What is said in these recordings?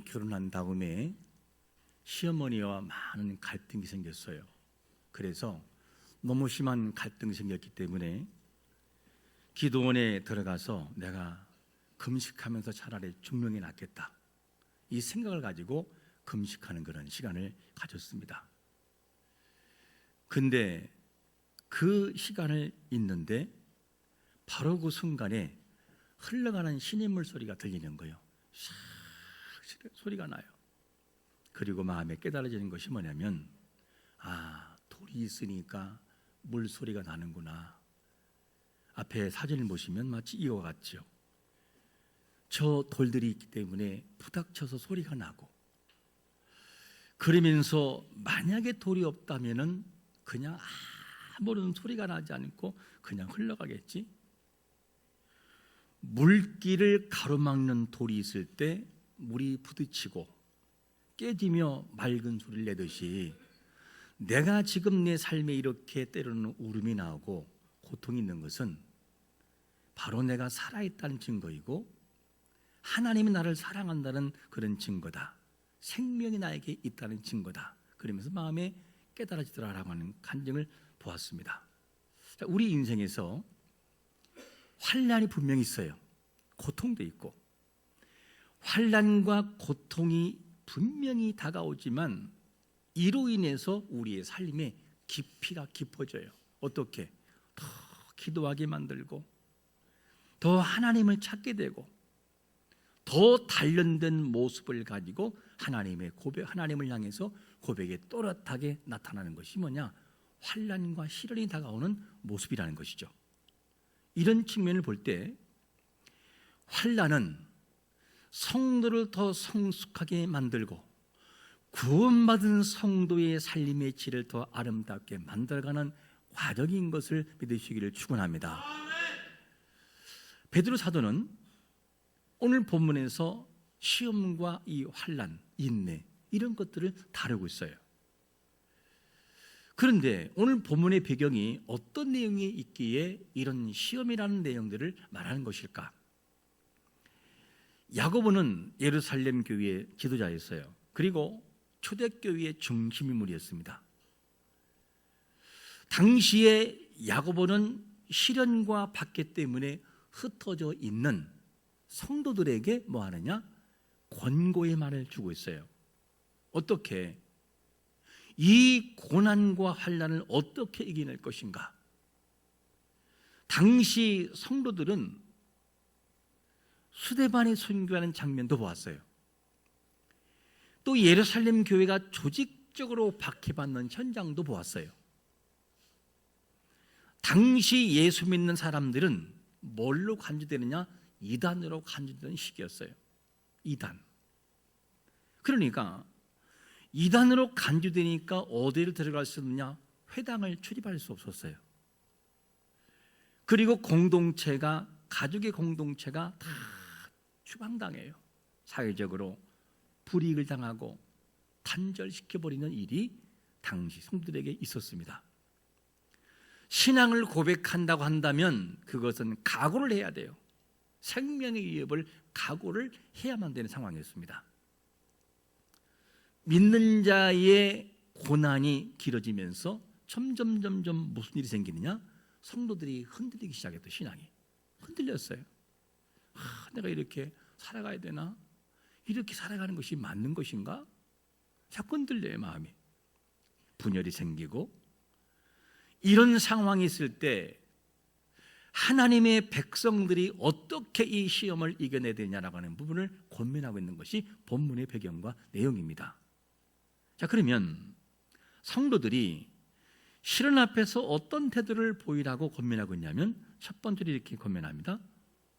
결혼한 다음에 시어머니와 많은 갈등이 생겼어요. 그래서 너무 심한 갈등이 생겼기 때문에 기도원에 들어가서 내가 금식하면서 차라리 죽는 게 낫겠다, 이 생각을 가지고 금식하는 그런 시간을 가졌습니다. 근데 그 시간을 있는데 바로 그 순간에 흘러가는 신인물 소리가 들리는 거예요. 샥 소리가 나요. 그리고 마음에 깨달아지는 것이 뭐냐면, 돌이 있으니까 물소리가 나는구나. 앞에 사진을 보시면 마치 이와 같죠. 저 돌들이 있기 때문에 부닥쳐서 소리가 나고, 그러면서 만약에 돌이 없다면은 그냥 아무런 소리가 나지 않고 그냥 흘러가겠지. 물길을 가로막는 돌이 있을 때 물이 부딪히고 깨지며 맑은 소리를 내듯이 내가 지금 내 삶에 이렇게 때로는 울음이 나오고 고통이 있는 것은 바로 내가 살아있다는 증거이고 하나님이 나를 사랑한다는 그런 증거다. 생명이 나에게 있다는 증거다. 그러면서 마음에 깨달아지더라라고 하는 간증을 보았습니다. 우리 인생에서 환난이 분명히 있어요. 고통도 있고 환난과 고통이 분명히 다가오지만 이로 인해서 우리의 삶의 깊이가 깊어져요. 어떻게? 더 기도하게 만들고 더 하나님을 찾게 되고 더 단련된 모습을 가지고 하나님을 향해서 고백에 또렷하게 나타나는 것이 뭐냐? 환난과 시련이 다가오는 모습이라는 것이죠. 이런 측면을 볼 때 환난은 성도를 더 성숙하게 만들고 구원받은 성도의 삶의 질을 더 아름답게 만들어가는 과정인 것을 믿으시기를 축원합니다. 베드로 사도는 오늘 본문에서 시험과 이 환난, 인내 이런 것들을 다루고 있어요. 그런데 오늘 본문의 배경이 어떤 내용이 있기에 이런 시험이라는 내용들을 말하는 것일까? 야고보는 예루살렘 교회의 지도자였어요. 그리고 초대교회의 중심 인물이었습니다. 당시에 야고보는 시련과 박해 때문에 흩어져 있는 성도들에게 뭐 하느냐? 권고의 말을 주고 있어요. 어떻게? 이 고난과 환난을 어떻게 이겨낼 것인가? 당시 성도들은 수데반이 순교하는 장면도 보았어요. 또 예루살렘 교회가 조직적으로 박해받는 현장도 보았어요. 당시 예수 믿는 사람들은 뭘로 간주되느냐? 이단으로 간주되는 시기였어요. 이단. 그러니까 이단으로 간주되니까 어디를 들어갈 수 없느냐? 회당을 출입할 수 없었어요. 그리고 공동체가, 가족의 공동체가 다 추방당해요. 사회적으로 불이익을 당하고 단절시켜버리는 일이 당시 성도들에게 있었습니다. 신앙을 고백한다고 한다면 그것은 각오를 해야 돼요. 생명의 위협을 각오를 해야만 되는 상황이었습니다. 믿는 자의 고난이 길어지면서 점점 무슨 일이 생기느냐? 성도들이 흔들리기 시작했던 신앙이 흔들렸어요. 내가 이렇게 살아가야 되나? 이렇게 살아가는 것이 맞는 것인가? 자꾸 흔들려요, 마음이. 분열이 생기고 이런 상황이 있을 때 하나님의 백성들이 어떻게 이 시험을 이겨내야 되냐라고 하는 부분을 고민하고 있는 것이 본문의 배경과 내용입니다. 자, 그러면 성도들이 시련 앞에서 어떤 태도를 보이라고 고민하고 있냐면 첫 번째로 이렇게 고민합니다.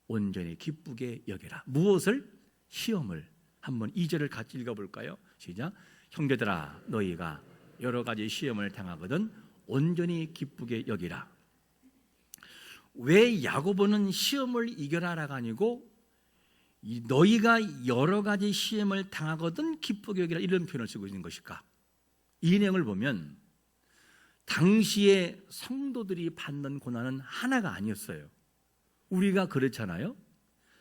온전히 기쁘게 여겨라. 무엇을? 시험을. 한번 2절을 같이 읽어볼까요? 시작. 형제들아, 너희가 여러 가지 시험을 당하거든 온전히 기쁘게 여기라. 왜 야고보는 시험을 이겨라라가 아니고 너희가 여러 가지 시험을 당하거든 기쁘게 여기라 이런 표현을 쓰고 있는 것일까? 이 내용을 보면 당시에 성도들이 받는 고난은 하나가 아니었어요. 우리가 그렇잖아요.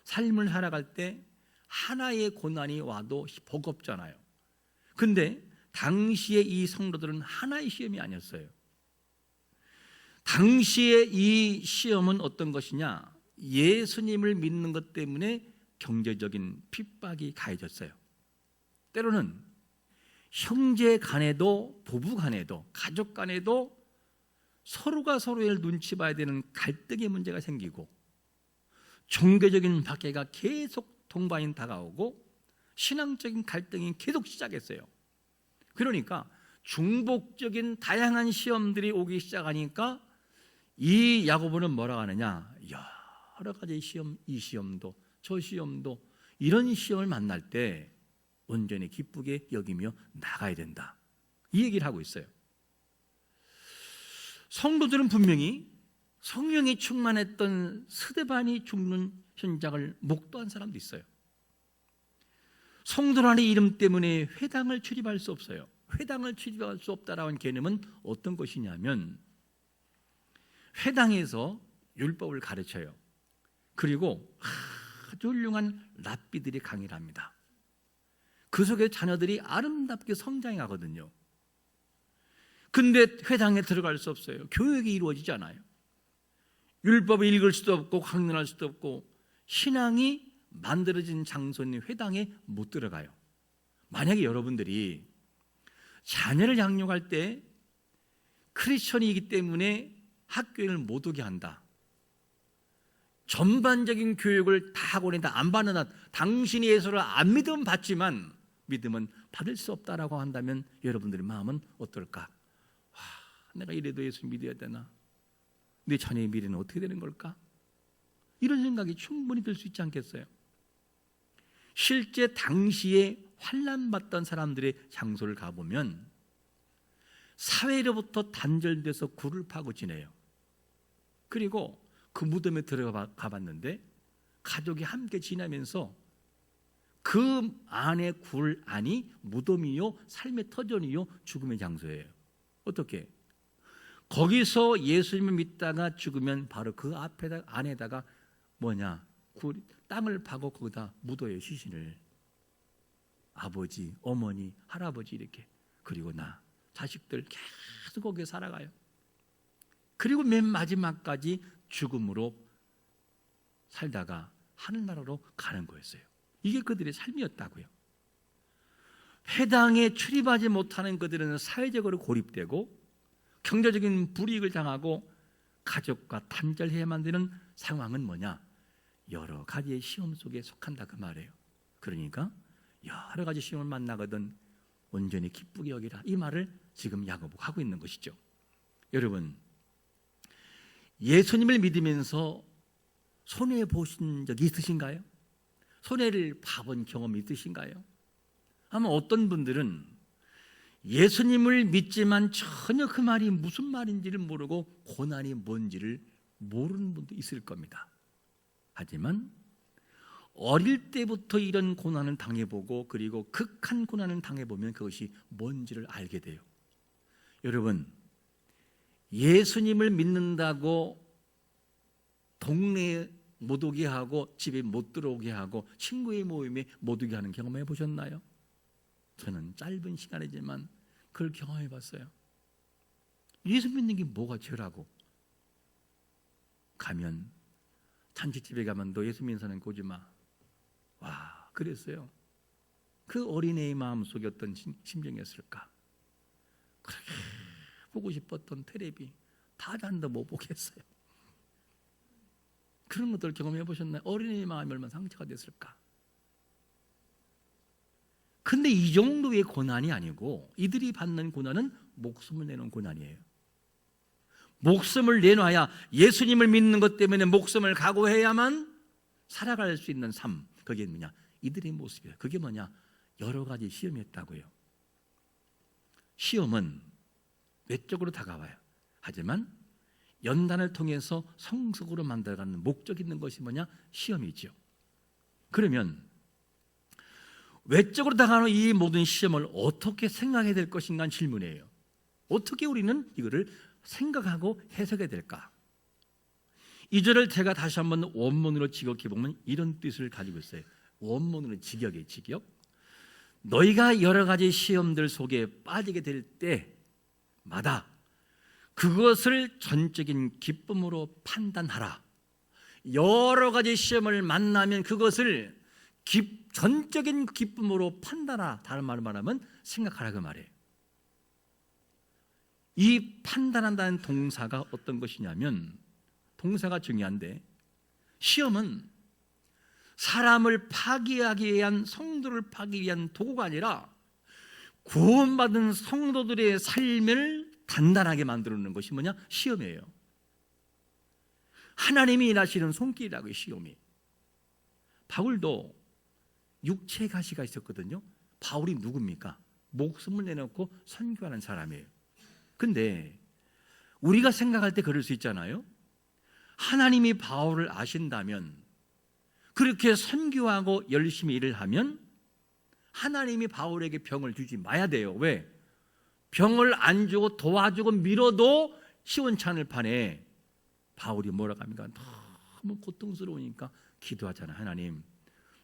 삶을 살아갈 때 하나의 고난이 와도 버겁잖아요. 근데 당시에 이 성도들은 하나의 시험이 아니었어요. 당시에 이 시험은 어떤 것이냐? 예수님을 믿는 것 때문에 경제적인 핍박이 가해졌어요. 때로는 형제 간에도, 부부 간에도, 가족 간에도 서로가 서로를 눈치 봐야 되는 갈등의 문제가 생기고, 종교적인 박해가 계속 동반이 다가오고, 신앙적인 갈등이 계속 시작했어요. 그러니까 중복적인 다양한 시험들이 오기 시작하니까 이 야고보는 뭐라고 하느냐? 여러 가지 시험, 이 시험도 저 시험도, 이런 시험을 만날 때 온전히 기쁘게 여기며 나가야 된다, 이 얘기를 하고 있어요. 성도들은 분명히 성령이 충만했던 스데반이 죽는 현장을 목도한 사람도 있어요. 성도라는 이름 때문에 회당을 출입할 수 없어요. 회당을 출입할 수 없다라는 개념은 어떤 것이냐면, 회당에서 율법을 가르쳐요. 그리고 아주 훌륭한 랍비들이 강의를 합니다. 그 속에 자녀들이 아름답게 성장해 가거든요. 근데 회당에 들어갈 수 없어요. 교육이 이루어지지 않아요. 율법을 읽을 수도 없고 강론할 수도 없고, 신앙이 만들어진 장소인 회당에 못 들어가요. 만약에 여러분들이 자녀를 양육할 때 크리스천이기 때문에 학교를 못 오게 한다, 전반적인 교육을 다 하고 낸다, 안 받는 한, 당신이 예수를 안 믿으면 받지만 믿음은 받을 수 없다라고 한다면 여러분들의 마음은 어떨까? 내가 이래도 예수 믿어야 되나? 내 자녀의 미래는 어떻게 되는 걸까? 이런 생각이 충분히 들 수 있지 않겠어요? 실제 당시에 환난받던 사람들의 장소를 가보면 사회로부터 단절돼서 굴을 파고 지내요. 그리고 그 무덤에 들어가 봤는데 가족이 함께 지내면서 그 안에 굴 안이 무덤이요, 삶의 터전이요, 죽음의 장소예요. 어떻게? 거기서 예수님을 믿다가 죽으면 바로 그 앞에다, 안에다가 땅을 파고 거기다 묻어요, 시신을. 아버지, 어머니, 할아버지 이렇게. 그리고 나, 자식들 계속 거기에 살아가요. 그리고 맨 마지막까지 죽음으로 살다가 하늘나라로 가는 거였어요. 이게 그들의 삶이었다고요. 회당에 출입하지 못하는 그들은 사회적으로 고립되고 경제적인 불이익을 당하고 가족과 단절해야만 되는 상황은 뭐냐? 여러 가지의 시험 속에 속한다, 그 말이에요. 그러니까 여러 가지 시험을 만나거든 온전히 기쁘게 여기라, 이 말을 지금 야고보가 하고 있는 것이죠. 여러분, 예수님을 믿으면서 손해 보신 적이 있으신가요? 손해를 봐본 경험이 있으신가요? 아마 어떤 분들은 예수님을 믿지만 전혀 그 말이 무슨 말인지를 모르고 고난이 뭔지를 모르는 분도 있을 겁니다. 하지만 어릴 때부터 이런 고난을 당해보고 그리고 극한 고난을 당해보면 그것이 뭔지를 알게 돼요. 여러분, 예수님을 믿는다고 동네에 못 오게 하고 집에 못 들어오게 하고 친구의 모임에 못 오게 하는 경험 해보셨나요? 저는 짧은 시간이지만 그걸 경험해 봤어요. 예수 믿는 게 뭐가 죄라고? 가면, 잔치집에 가면 너 예수 믿는 사람 오지 마. 와, 그랬어요. 그 어린애의 마음속에 어떤 심정이었을까? 그렇게 보고 싶었던 텔레비 다 잔도 못 보겠어요. 그런 것들 경험해 보셨나요? 어린애의 마음이 얼마나 상처가 됐을까? 근데 이 정도의 고난이 아니고 이들이 받는 고난은 목숨을 내놓은 고난이에요. 목숨을 내놔야, 예수님을 믿는 것 때문에 목숨을 각오해야만 살아갈 수 있는 삶, 그게 뭐냐? 이들의 모습이에요. 그게 뭐냐? 여러 가지 시험이었다고요. 시험은 외적으로 다가와요. 하지만 연단을 통해서 성숙으로 만들어가는 목적 있는 것이 뭐냐? 시험이죠. 그러면 외적으로 다가오는 이 모든 시험을 어떻게 생각해야 될 것인가 하는 질문이에요. 어떻게 우리는 이거를 생각하고 해석해야 될까? 이 절을 제가 다시 한번 원문으로 지각해 보면 이런 뜻을 가지고 있어요. 원문으로 직역이에요. 직역. 너희가 여러 가지 시험들 속에 빠지게 될 때마다 그것을 전적인 기쁨으로 판단하라. 여러 가지 시험을 만나면 그것을 전적인 기쁨으로 판단하라. 다른 말로 말하면 생각하라 그 말이에요. 이 판단한다는 동사가 어떤 것이냐면, 동사가 중요한데, 시험은 사람을 파괴하기 위한, 성도를 파괴하기 위한 도구가 아니라 구원받은 성도들의 삶을 단단하게 만들어 놓는 것이 뭐냐? 시험이에요. 하나님이 일하시는 손길이라고요. 시험이. 바울도 육체 가시가 있었거든요. 바울이 누굽니까? 목숨을 내놓고 선교하는 사람이에요. 근데 우리가 생각할 때 그럴 수 있잖아요. 하나님이 바울을 아신다면, 그렇게 선교하고 열심히 일을 하면 하나님이 바울에게 병을 주지 마야 돼요. 왜? 병을 안 주고 도와주고 밀어도 시원찮을 판에 바울이 뭐라고 합니까? 너무 고통스러우니까 기도하잖아요. 하나님,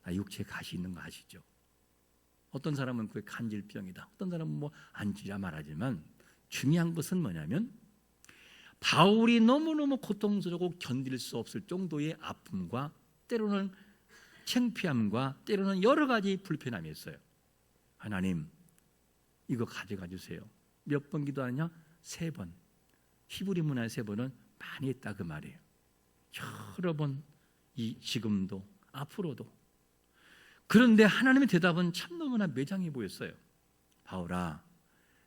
나 육체에 가시 있는 거 아시죠? 어떤 사람은 그게 간질병이다, 어떤 사람은 뭐 안지라 말하지만, 중요한 것은 뭐냐면 바울이 너무너무 고통스럽고 견딜 수 없을 정도의 아픔과 때로는 창피함과 때로는 여러 가지 불편함이 있어요. 하나님, 이거 가져가 주세요. 몇 번 기도하냐? 3번. 히브리 문화의 3번은 많이 했다 그 말이에요. 여러 번, 지금도 앞으로도. 그런데 하나님의 대답은 참 너무나 매장해 보였어요. 바울아,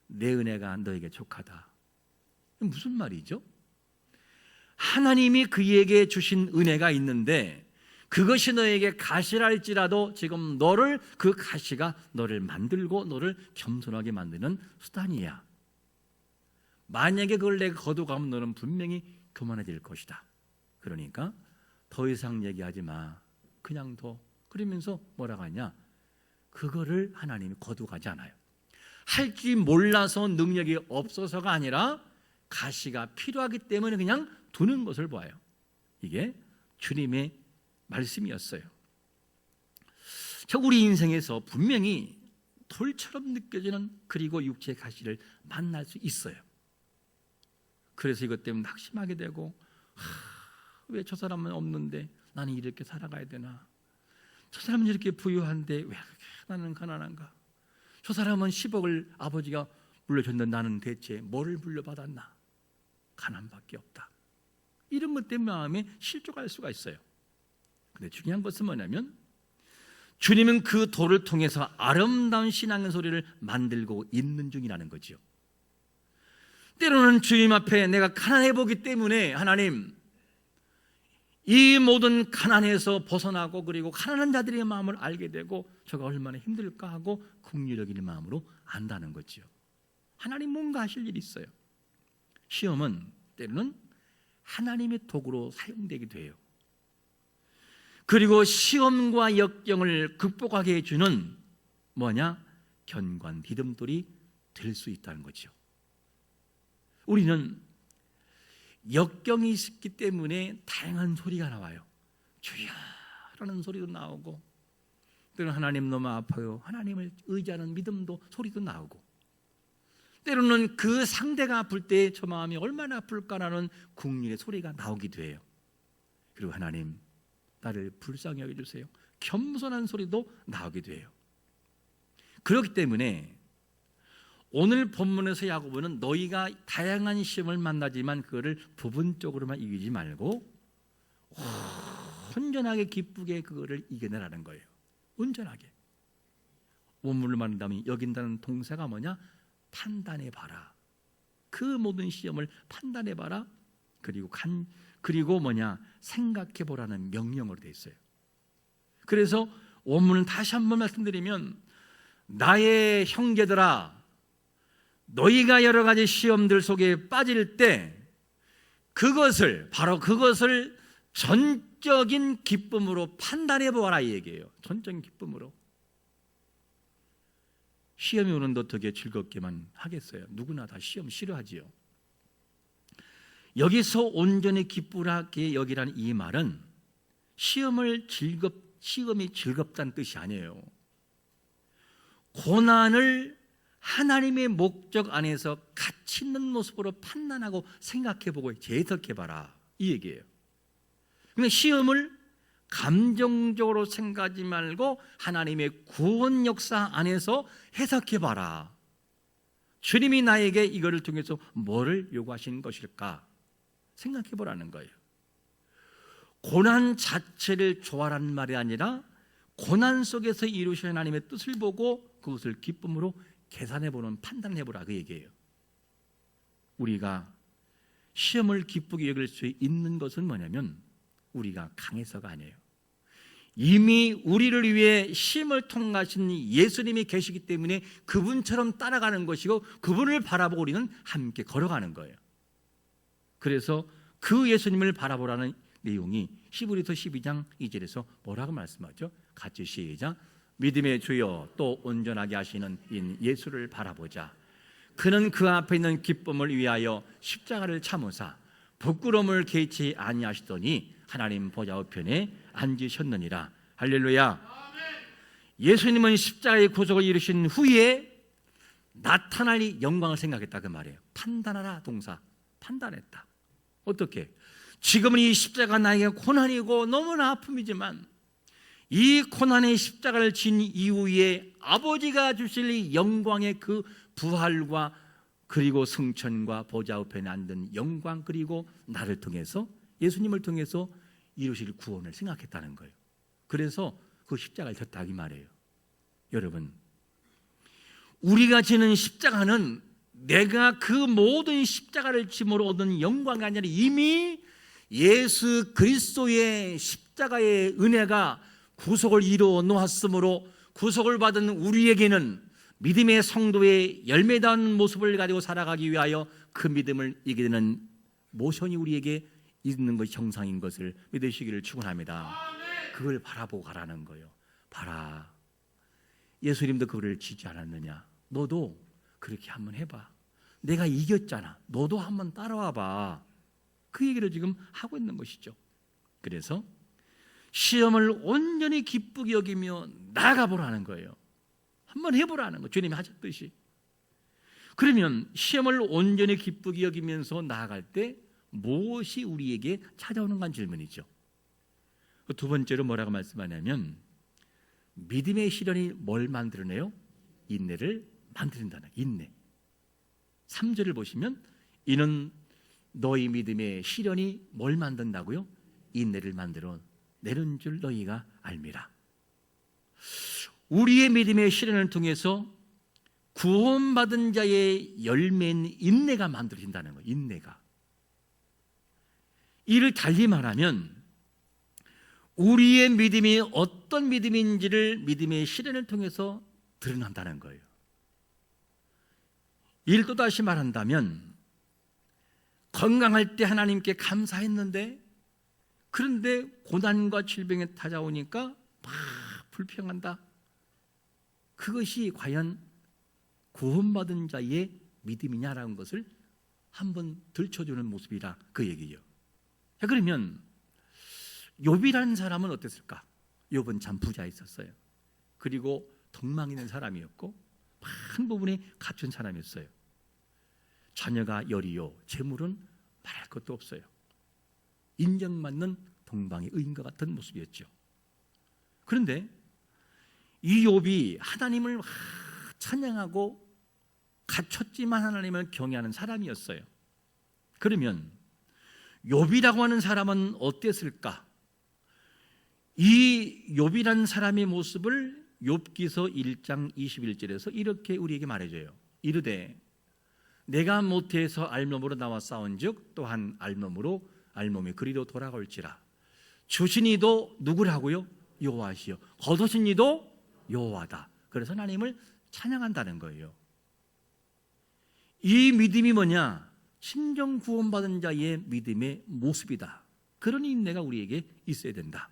내 은혜가 너에게 족하다. 무슨 말이죠? 하나님이 그에게 주신 은혜가 있는데 그것이 너에게 가시랄지라도 지금 그 가시가 너를 만들고 너를 겸손하게 만드는 수단이야. 만약에 그걸 내가 거두가면 너는 분명히 교만해질 것이다. 그러니까 더 이상 얘기하지 마. 그냥 둬. 그러면서 뭐라고 하냐? 그거를 하나님이 거두가지 않아요. 할 줄 몰라서 능력이 없어서가 아니라 가시가 필요하기 때문에 그냥 두는 것을 봐요. 이게 주님의 말씀이었어요. 우리 인생에서 분명히 돌처럼 느껴지는, 그리고 육체의 가시를 만날 수 있어요. 그래서 이것 때문에 낙심하게 되고, 왜 저 사람은 없는데 나는 이렇게 살아가야 되나? 저 사람은 이렇게 부유한데 왜 나는 가난한가? 저 사람은 10억을 아버지가 물려줬는데 나는 대체 뭐를 물려받았나? 가난밖에 없다. 이런 것 때문에 마음에 실족할 수가 있어요. 근데 중요한 것은 뭐냐면 주님은 그 돌을 통해서 아름다운 신앙의 소리를 만들고 있는 중이라는 거죠. 때로는 주님 앞에 내가 가난해 보기 때문에 하나님, 이 모든 가난에서 벗어나고 그리고 가난한 자들의 마음을 알게 되고 저가 얼마나 힘들까 하고 긍휼적인 마음으로 안다는 거죠. 하나님 뭔가 하실 일이 있어요. 시험은 때로는 하나님의 도구로 사용되기도 해요. 그리고 시험과 역경을 극복하게 해주는 견고한 디딤돌이 될 수 있다는 거죠. 우리는 역경이 있기 때문에 다양한 소리가 나와요. 주여 라는 소리도 나오고, 때로는 하나님 너무 아파요, 하나님을 의지하는 믿음도 소리도 나오고, 때로는 그 상대가 아플 때 저 마음이 얼마나 아플까라는 긍휼의 소리가 나오기도 해요. 그리고 하나님, 나를 불쌍히 여겨주세요, 겸손한 소리도 나오기도 해요. 그렇기 때문에 오늘 본문에서 야고보는 너희가 다양한 시험을 만나지만 그거를 부분적으로만 이기지 말고 온전하게 기쁘게 그거를 이겨내라는 거예요. 온전하게. 원문을 말한다면 여긴다는 동사가 판단해봐라. 그 모든 시험을 판단해봐라. 그리고 생각해보라는 명령으로 되어 있어요. 그래서 원문을 다시 한번 말씀드리면, 나의 형제들아, 너희가 여러 가지 시험들 속에 빠질 때 바로 그것을 전적인 기쁨으로 판단해 보아라, 이 얘기예요. 전적인 기쁨으로. 시험이 오는데 어떻게 즐겁게만 하겠어요? 누구나 다 시험 싫어하지요. 여기서 온전히 기쁘게 여기라는 이 말은 시험을 시험이 즐겁다는 뜻이 아니에요. 고난을 하나님의 목적 안에서 가치 있는 모습으로 판단하고 생각해보고 재해석해봐라, 이 얘기예요. 그러니까 시험을 감정적으로 생각하지 말고 하나님의 구원 역사 안에서 해석해봐라. 주님이 나에게 이거를 통해서 뭐를 요구하시는 것일까 생각해보라는 거예요. 고난 자체를 좋아라는 말이 아니라 고난 속에서 이루신 하나님의 뜻을 보고 그것을 기쁨으로 계산해보는, 판단해보라, 그 얘기예요. 우리가 시험을 기쁘게 여길 수 있는 것은 뭐냐면 우리가 강해서가 아니에요. 이미 우리를 위해 시험을 통과하신 예수님이 계시기 때문에 그분처럼 따라가는 것이고 그분을 바라보고 우리는 함께 걸어가는 거예요. 그래서 그 예수님을 바라보라는 내용이 히브리서 12장 2절에서 뭐라고 말씀하죠? 같이 시작. 믿음의 주여 또 온전하게 하시는 인 예수를 바라보자. 그는 그 앞에 있는 기쁨을 위하여 십자가를 참으사 부끄러움을 개의치 아니하시더니 하나님 보좌 우편에 앉으셨느니라. 할렐루야. 예수님은 십자가의 구속을 이루신 후에 나타날 이 영광을 생각했다, 그 말이에요. 판단하라, 동사. 판단했다. 어떻게? 지금은 이 십자가 나에게 고난이고 너무나 아픔이지만 이 고난의 십자가를 진 이후에 아버지가 주실 이 영광의 그 부활과 그리고 승천과 보좌 우편에 앉은 영광, 그리고 나를 통해서, 예수님을 통해서 이루실 구원을 생각했다는 거예요. 그래서 그 십자가를 졌다, 이 말이에요. 여러분, 우리가 지는 십자가는 내가 그 모든 십자가를 짐으로 얻은 영광이 아니라 이미 예수 그리스도의 십자가의 은혜가 구속을 이루어 놓았으므로 구속을 받은 우리에게는 믿음의 성도의 열매다운 모습을 가지고 살아가기 위하여 그 믿음을 이기게 되는 모션이 우리에게 있는 것이 정상인 것을 믿으시기를 축원합니다. 그걸 바라보고 가라는 거예요. 봐라, 예수님도 그거를 지지 않았느냐? 너도 그렇게 한번 해봐. 내가 이겼잖아. 너도 한번 따라와봐. 그 얘기를 지금 하고 있는 것이죠. 그래서 시험을 온전히 기쁘게 여기며 나아가보라는 거예요. 한번 해보라는 거, 주님이 하셨듯이. 그러면 시험을 온전히 기쁘게 여기면서 나아갈 때 무엇이 우리에게 찾아오는가 질문이죠. 두 번째로 뭐라고 말씀하냐면 믿음의 시련이 뭘 만들어내요? 인내를 만든다는, 인내. 3절을 보시면 이는 너희 믿음의 시련이 뭘 만든다고요? 인내를 만들어 내는 줄 너희가 알미라. 우리의 믿음의 시련을 통해서 구원받은 자의 열매인 인내가 만들어진다는 거예요. 인내가. 이를 달리 말하면 우리의 믿음이 어떤 믿음인지를 믿음의 시련을 통해서 드러난다는 거예요. 이를 또다시 말한다면 건강할 때 하나님께 감사했는데 그런데 고난과 질병에 찾아오니까 막 불평한다. 그것이 과연 구원받은 자의 믿음이냐라는 것을 한번 들춰주는 모습이라, 그 얘기예요. 자, 그러면 욥이라는 사람은 어땠을까? 욥은 참 부자였었어요. 그리고 덕망 있는 사람이었고 한 부분에 갖춘 사람이었어요. 자녀가 열이요, 재물은 말할 것도 없어요. 인정받는 동방의 의인과 같은 모습이었죠. 그런데 이 욥이 하나님을 찬양하고 갖췄지만 하나님을 경외하는 사람이었어요. 그러면 욥이라고 하는 사람은 어땠을까? 이 욥이라는 사람의 모습을 욥기서 1장 21절에서 이렇게 우리에게 말해줘요. 이르되 내가 모태에서 알몸으로 나와 싸운즉 또한 알몸이 그리로 돌아올지라. 주신 이도 누구라고요? 여호와시요 거두신 이도 여호와다. 그래서 하나님을 찬양한다는 거예요. 이 믿음이 뭐냐? 심정 구원받은 자의 믿음의 모습이다. 그런 인내가 우리에게 있어야 된다.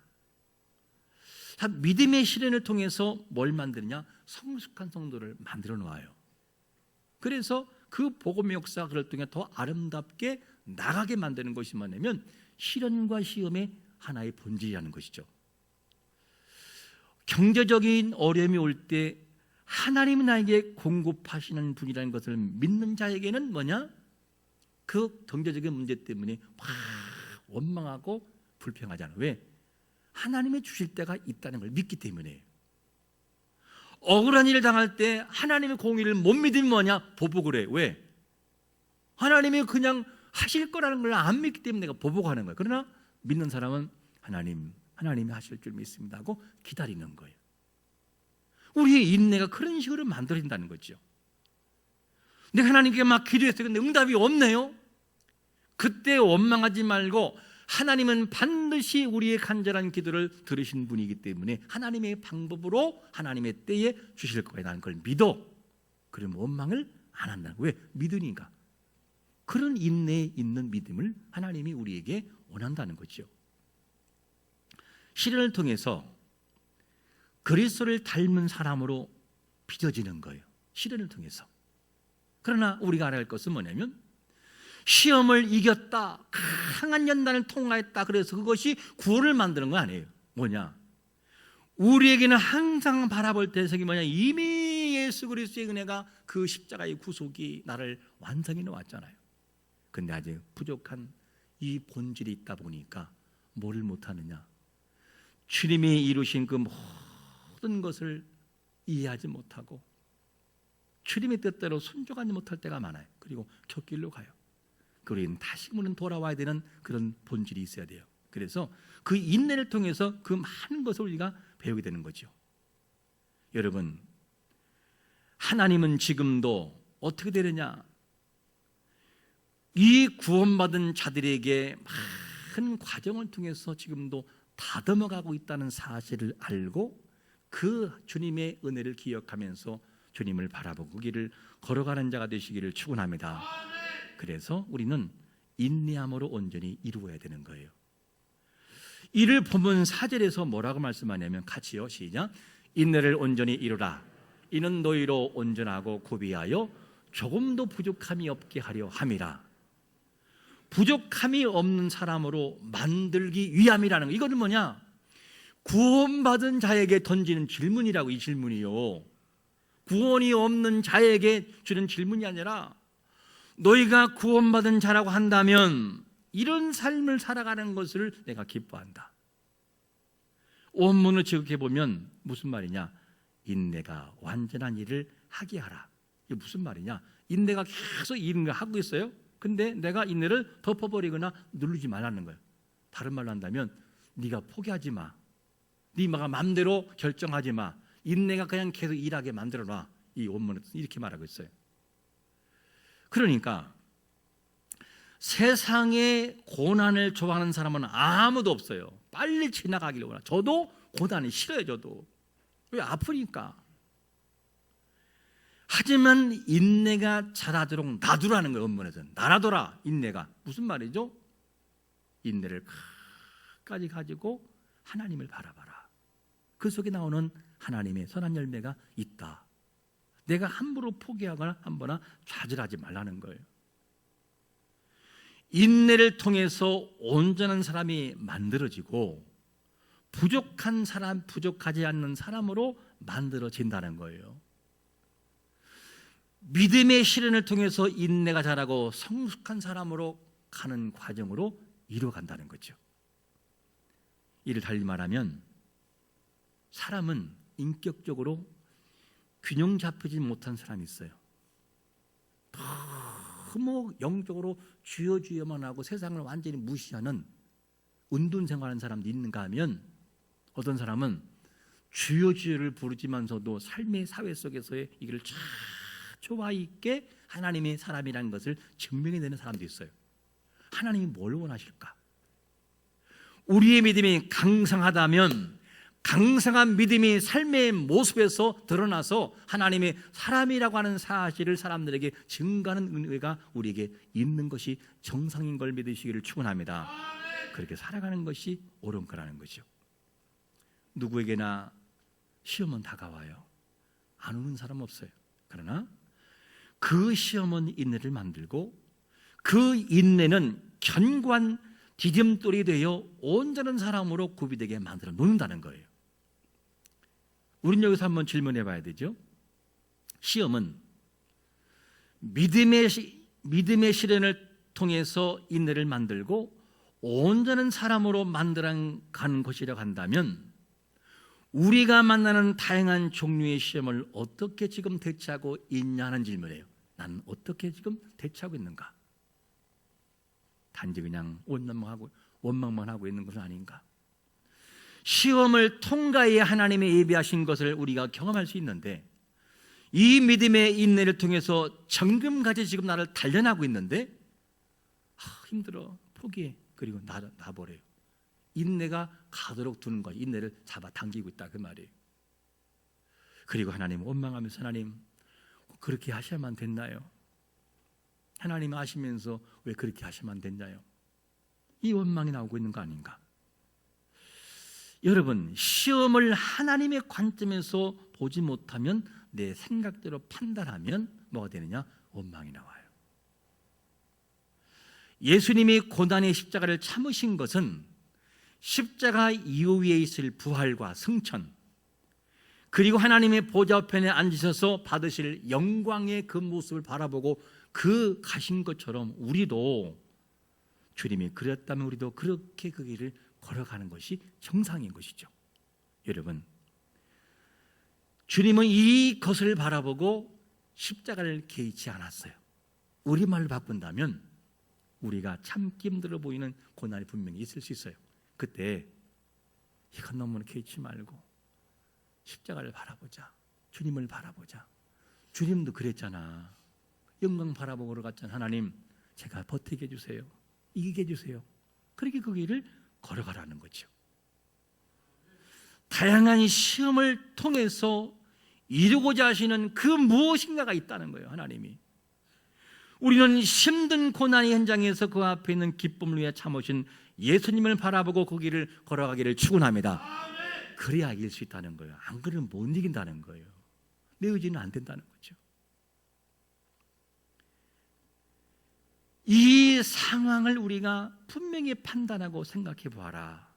믿음의 시련을 통해서 뭘 만드느냐? 성숙한 성도를 만들어 놓아요. 그래서 그 복음의 역사가 그를 통해 더 아름답게 나가게 만드는 것이 뭐냐면 시련과 시험의 하나의 본질이라는 것이죠. 경제적인 어려움이 올 때 하나님이 나에게 공급하시는 분이라는 것을 믿는 자에게는 뭐냐? 그 경제적인 문제 때문에 막 원망하고 불평하잖아요. 왜? 하나님이 주실 때가 있다는 걸 믿기 때문에. 억울한 일을 당할 때 하나님의 공의를 못 믿으면 뭐냐? 보복을 해. 왜? 하나님이 그냥 하실 거라는 걸 안 믿기 때문에 내가 보복하는 거예요. 그러나 믿는 사람은 하나님이 하실 줄 믿습니다 하고 기다리는 거예요. 우리의 인내가 그런 식으로 만들어진다는 거죠. 내가 하나님께 막 기도했어요. 근데 응답이 없네요. 그때 원망하지 말고 하나님은 반드시 우리의 간절한 기도를 들으신 분이기 때문에 하나님의 방법으로 하나님의 때에 주실 거야. 나는 그걸 믿어. 그러면 원망을 안 한다는 거예요. 왜? 믿으니까. 그런 인내에 있는 믿음을 하나님이 우리에게 원한다는 거죠. 시련을 통해서 그리스도를 닮은 사람으로 빚어지는 거예요. 시련을 통해서. 그러나 우리가 알아야 할 것은 뭐냐면 시험을 이겼다, 강한 연단을 통과했다, 그래서 그것이 구원을 만드는 거 아니에요. 뭐냐? 우리에게는 항상 바라볼 대상이 뭐냐? 이미 예수 그리스도의 은혜가 그 십자가의 구속이 나를 완성해 놓았잖아요. 근데 아직 부족한 이 본질이 있다 보니까 뭐를 못하느냐? 주님이 이루신 그 모든 것을 이해하지 못하고 주님의 뜻대로 순종하지 못할 때가 많아요. 그리고 곁길로 가요. 그리고 다시금은 돌아와야 되는 그런 본질이 있어야 돼요. 그래서 그 인내를 통해서 그 많은 것을 우리가 배우게 되는 거죠. 여러분, 하나님은 지금도 어떻게 되느냐? 이 구원받은 자들에게 많은 과정을 통해서 지금도 다듬어가고 있다는 사실을 알고 그 주님의 은혜를 기억하면서 주님을 바라보고 그 길을 걸어가는 자가 되시기를 축원합니다. 그래서 우리는 인내함으로 온전히 이루어야 되는 거예요. 이를 본문 4절에서 뭐라고 말씀하냐면 같이요, 시작. 인내를 온전히 이루라. 이는 너희로 온전하고 구비하여 조금도 부족함이 없게 하려 함이라. 부족함이 없는 사람으로 만들기 위함이라는 거. 이거는 뭐냐? 구원받은 자에게 던지는 질문이라고. 이 질문이요, 구원이 없는 자에게 주는 질문이 아니라 너희가 구원받은 자라고 한다면 이런 삶을 살아가는 것을 내가 기뻐한다. 원문을 지극해 보면 무슨 말이냐? 인내가 완전한 일을 하게 하라. 이게 무슨 말이냐? 인내가 계속 일을 하고 있어요. 근데 내가 인내를 덮어버리거나 누르지 말라는 거예요. 다른 말로 한다면 네가 포기하지 마. 네가 마음대로 결정하지 마. 인내가 그냥 계속 일하게 만들어놔. 이 원문에서 이렇게 말하고 있어요. 그러니까 세상에 고난을 좋아하는 사람은 아무도 없어요. 빨리 지나가기를 원해요. 저도 고난이 싫어요. 저도. 왜? 아프니까. 하지만 인내가 자라도록 놔두라는 거예요. 원문에서는 놔둬라. 인내가 무슨 말이죠? 인내를 끝까지 가지고 하나님을 바라봐라. 그 속에 나오는 하나님의 선한 열매가 있다. 내가 함부로 포기하거나 한번나 좌절하지 말라는 거예요. 인내를 통해서 온전한 사람이 만들어지고 부족한 사람, 부족하지 않는 사람으로 만들어진다는 거예요. 믿음의 시련을 통해서 인내가 자라고 성숙한 사람으로 가는 과정으로 이루어간다는 거죠. 이를 달리 말하면 사람은 인격적으로 균형 잡히지 못한 사람이 있어요. 너무 영적으로 주여주여만 하고 세상을 완전히 무시하는 은둔 생활하는 사람도 있는가 하면 어떤 사람은 주여주여를 부르지만서도 삶의 사회 속에서의 이걸 자초와 있게 하나님의 사람이라는 것을 증명해내는 사람도 있어요. 하나님이 뭘 원하실까? 우리의 믿음이 강성하다면 강성한 믿음이 삶의 모습에서 드러나서 하나님의 사람이라고 하는 사실을 사람들에게 증가하는 은혜가 우리에게 있는 것이 정상인 걸 믿으시기를 축원합니다. 그렇게 살아가는 것이 옳은 거라는 거죠. 누구에게나 시험은 다가와요. 안 오는 사람 없어요. 그러나 그 시험은 인내를 만들고 그 인내는 견고한 디딤돌이 되어 온전한 사람으로 구비되게 만들어 놓는다는 거예요. 우린 여기서 한번 질문해 봐야 되죠. 시험은 믿음의 시련을 통해서 인내를 만들고 온전한 사람으로 만들어가는 것이라고 한다면 우리가 만나는 다양한 종류의 시험을 어떻게 지금 대처하고 있냐는 질문이에요. 나는 어떻게 지금 대처하고 있는가? 단지 그냥 원망만 하고 있는 것은 아닌가? 시험을 통과해야 하나님의 예비하신 것을 우리가 경험할 수 있는데 이 믿음의 인내를 통해서 정금같이 지금 나를 단련하고 있는데 힘들어, 포기해, 그리고 놔버려요. 인내가 가도록 두는 거예요. 인내를 잡아 당기고 있다 그 말이에요. 그리고 하나님 원망하면서 하나님 그렇게 하셔야만 됐나요? 하나님 아시면서 왜 그렇게 하셔야만 됐나요? 이 원망이 나오고 있는 거 아닌가? 여러분, 시험을 하나님의 관점에서 보지 못하면 내 생각대로 판단하면 뭐가 되느냐? 원망이 나와요. 예수님이 고난의 십자가를 참으신 것은 십자가 이후에 있을 부활과 승천, 그리고 하나님의 보좌 편에 앉으셔서 받으실 영광의 그 모습을 바라보고 그 가신 것처럼 우리도 주님이 그랬다면 우리도 그렇게 그 길을 걸어가는 것이 정상인 것이죠. 여러분, 주님은 이것을 바라보고 십자가를 개의치 않았어요. 우리말로 바꾼다면 우리가 참기 힘들어 보이는 고난이 분명히 있을 수 있어요. 그때 이건 너무 개의치 말고 십자가를 바라보자. 주님을 바라보자. 주님도 그랬잖아. 영광 바라보고 걸어갔잖아. 하나님, 제가 버티게 해주세요. 이기게 해주세요. 그렇게 그 길을 걸어가라는 거죠. 다양한 시험을 통해서 이루고자 하시는 그 무엇인가가 있다는 거예요. 하나님이. 우리는 힘든 고난의 현장에서 그 앞에 있는 기쁨을 위해 참으신 예수님을 바라보고 그 길을 걸어가기를 축원합니다. 그래야 이길 수 있다는 거예요. 안 그러면 못 이긴다는 거예요. 내 의지는 안 된다는 거죠. 이 상황을 우리가 분명히 판단하고 생각해 보아라.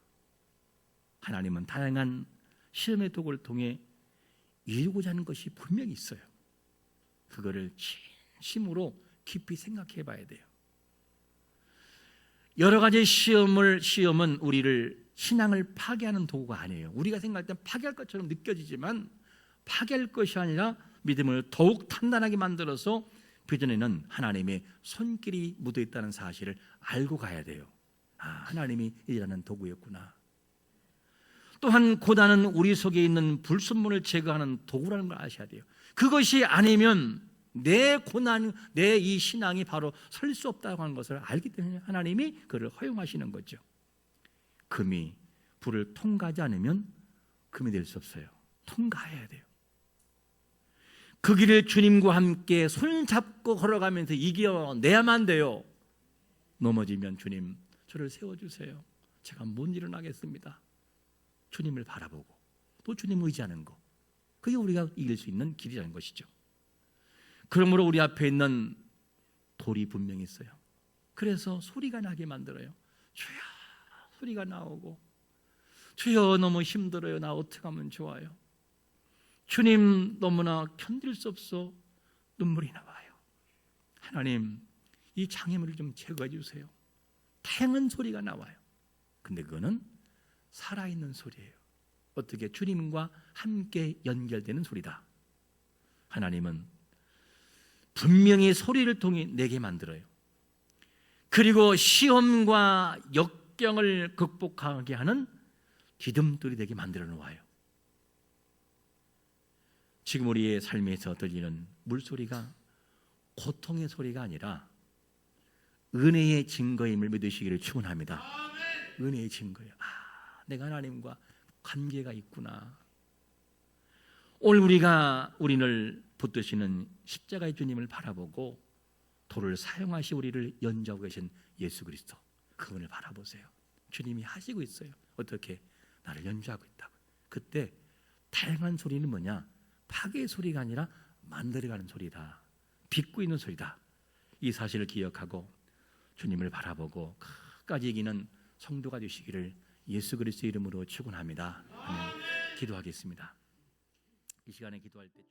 하나님은 다양한 시험의 도구를 통해 이루고자 하는 것이 분명히 있어요. 그거를 진심으로 깊이 생각해 봐야 돼요. 여러 가지 시험은 우리를 신앙을 파괴하는 도구가 아니에요. 우리가 생각할 땐 파괴할 것처럼 느껴지지만 파괴할 것이 아니라 믿음을 더욱 단단하게 만들어서 비전에는 하나님의 손길이 묻어 있다는 사실을 알고 가야 돼요. 하나님이 일하는 도구였구나. 또한 고난은 우리 속에 있는 불순물을 제거하는 도구라는 걸 아셔야 돼요. 그것이 아니면 내 고난, 내 이 신앙이 바로 설 수 없다고 하는 것을 알기 때문에 하나님이 그를 허용하시는 거죠. 금이 불을 통과하지 않으면 금이 될 수 없어요. 통과해야 돼요. 그 길을 주님과 함께 손잡고 걸어가면서 이겨내야만 돼요. 넘어지면 주님 저를 세워주세요. 제가 못 일어나겠습니다. 주님을 바라보고 또 주님 의지하는 거, 그게 우리가 이길 수 있는 길이라는 것이죠. 그러므로 우리 앞에 있는 돌이 분명히 있어요. 그래서 소리가 나게 만들어요. 주여, 소리가 나오고, 주여 너무 힘들어요. 나 어떻게 하면 좋아요? 주님 너무나 견딜 수 없어 눈물이 나와요. 하나님 이 장애물을 좀 제거해 주세요. 다양한 소리가 나와요. 근데 그거는 살아있는 소리예요. 어떻게 주님과 함께 연결되는 소리다. 하나님은 분명히 소리를 통해 내게 만들어요. 그리고 시험과 역경을 극복하게 하는 디딤돌이 되게 만들어 놓아요. 지금 우리의 삶에서 들리는 물소리가 고통의 소리가 아니라 은혜의 증거임을 믿으시기를 축원합니다. 은혜의 증거예요. 내가 하나님과 관계가 있구나. 오늘 우리를 붙드시는 십자가의 주님을 바라보고 돌을 사용하시 우리를 연주하고 계신 예수 그리스도, 그분을 바라보세요. 주님이 하시고 있어요. 어떻게? 나를 연주하고 있다고. 그때 다양한 소리는 뭐냐? 파괴의 소리가 아니라 만들어가는 소리다. 빚고 있는 소리다. 이 사실을 기억하고 주님을 바라보고 끝까지 이기는 성도가 되시기를 예수 그리스도의 이름으로 축원합니다. 아멘. 기도하겠습니다. 이 시간에 기도할 때